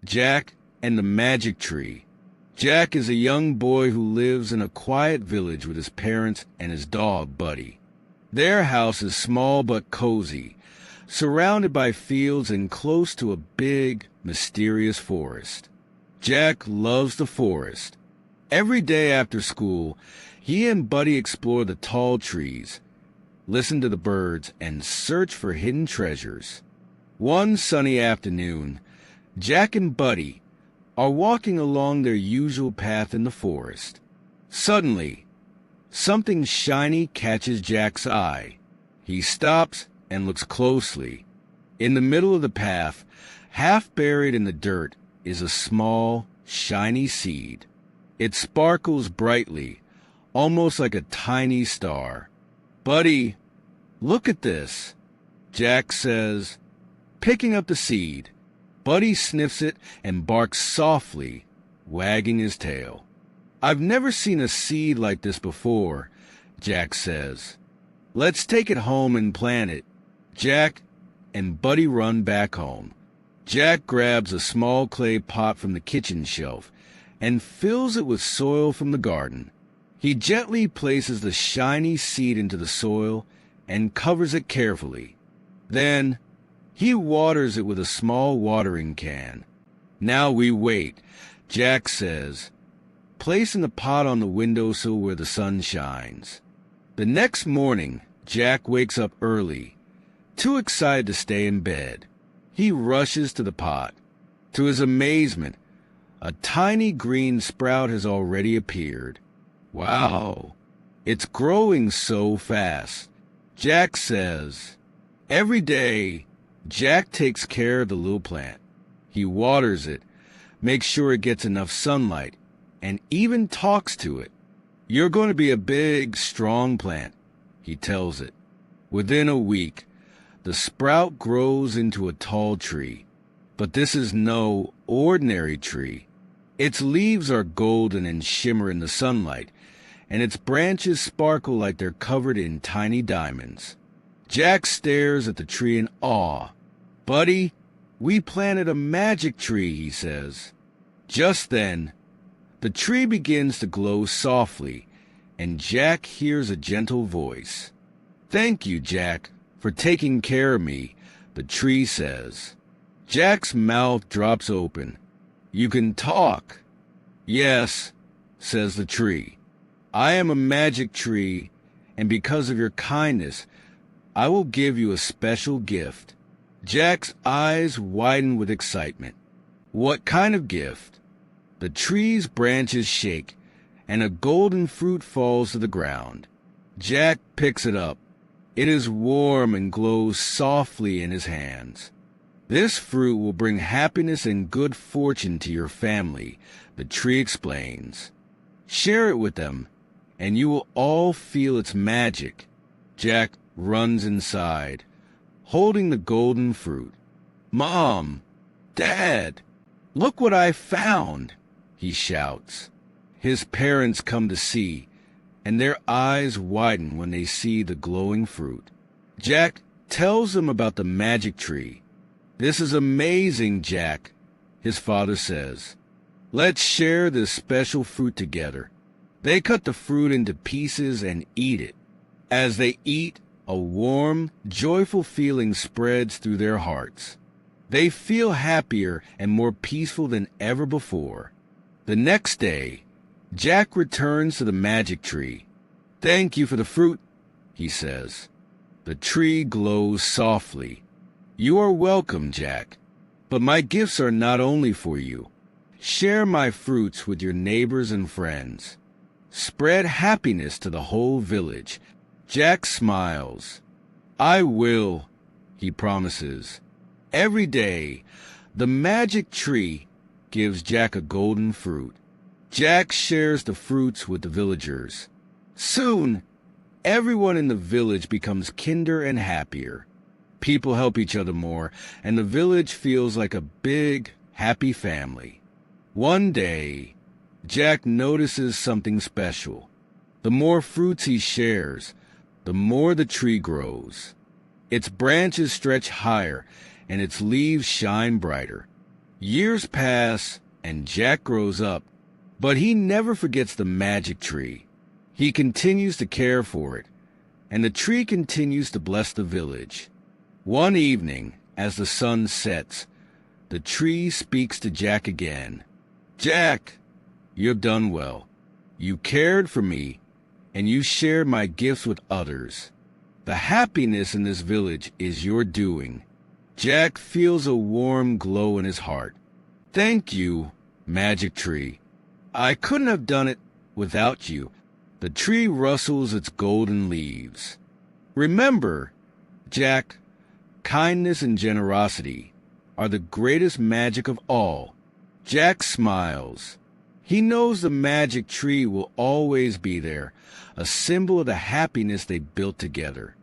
Jack and the Magic Tree. Jack is a young boy who lives in a quiet village with his parents and his dog, Buddy. Their house is small but cozy, surrounded by fields and close to a big, mysterious forest. Jack loves the forest. Every day after school, he and Buddy explore the tall trees, listen to the birds, and search for hidden treasures. One sunny afternoon, Jack and Buddy are walking along their usual path in the forest. Suddenly, something shiny catches Jack's eye. He stops and looks closely. In the middle of the path, half buried in the dirt, is a small, shiny seed. It sparkles brightly, almost like a tiny star. "Buddy, look at this," Jack says, picking up the seed. Buddy sniffs it and barks softly, wagging his tail. "I've never seen a seed like this before," Jack says. "Let's take it home and plant it." Jack and Buddy run back home. Jack grabs a small clay pot from the kitchen shelf and fills it with soil from the garden. He gently places the shiny seed into the soil and covers it carefully. Then he waters it with a small watering can. "Now we wait," Jack says, placing the pot on the windowsill where the sun shines. The next morning, Jack wakes up early, too excited to stay in bed. He rushes to the pot. To his amazement, a tiny green sprout has already appeared. Wow, it's growing so fast. Jack says, every day, Jack takes care of the little plant. He waters it, makes sure it gets enough sunlight, and even talks to it. "You're going to be a big, strong plant," he tells it. Within a week, the sprout grows into a tall tree. But this is no ordinary tree. Its leaves are golden and shimmer in the sunlight, and its branches sparkle like they're covered in tiny diamonds. Jack stares at the tree in awe. "Buddy, we planted a magic tree," he says. Just then, the tree begins to glow softly, and Jack hears a gentle voice. "Thank you, Jack, for taking care of me," the tree says. Jack's mouth drops open. "You can talk." "Yes," says the tree. "I am a magic tree, and because of your kindness, I will give you a special gift." Jack's eyes widen with excitement. "What kind of gift?" The tree's branches shake, and a golden fruit falls to the ground. Jack picks it up. It is warm and glows softly in his hands. "This fruit will bring happiness and good fortune to your family," the tree explains. "Share it with them, and you will all feel its magic." Jack runs inside, holding the golden fruit. "Mom! Dad! Look what I found!" he shouts. His parents come to see, and their eyes widen when they see the glowing fruit. Jack tells them about the magic tree. "This is amazing, Jack," his father says. "Let's share this special fruit together." They cut the fruit into pieces and eat it. As they eat, a warm, joyful feeling spreads through their hearts. They feel happier and more peaceful than ever before. The next day, Jack returns to the magic tree. "Thank you for the fruit," he says. The tree glows softly. "You are welcome, Jack. But my gifts are not only for you. Share my fruits with your neighbors and friends. Spread happiness to the whole village." Jack smiles. "I will," he promises. Every day, the magic tree gives Jack a golden fruit. Jack shares the fruits with the villagers. Soon, everyone in the village becomes kinder and happier. People help each other more, and the village feels like a big, happy family. One day, Jack notices something special. The more fruits he shares, the more the tree grows. Its branches stretch higher, and its leaves shine brighter. Years pass, and Jack grows up, but he never forgets the magic tree. He continues to care for it, and the tree continues to bless the village. One evening, as the sun sets, the tree speaks to Jack again. "Jack, you've done well. You cared for me, and you shared my gifts with others. The happiness in this village is your doing." Jack feels a warm glow in his heart. "Thank you, magic tree. I couldn't have done it without you." The tree rustles its golden leaves. "Remember, Jack, kindness and generosity are the greatest magic of all." Jack smiles. He knows the magic tree will always be there, a symbol of the happiness they built together.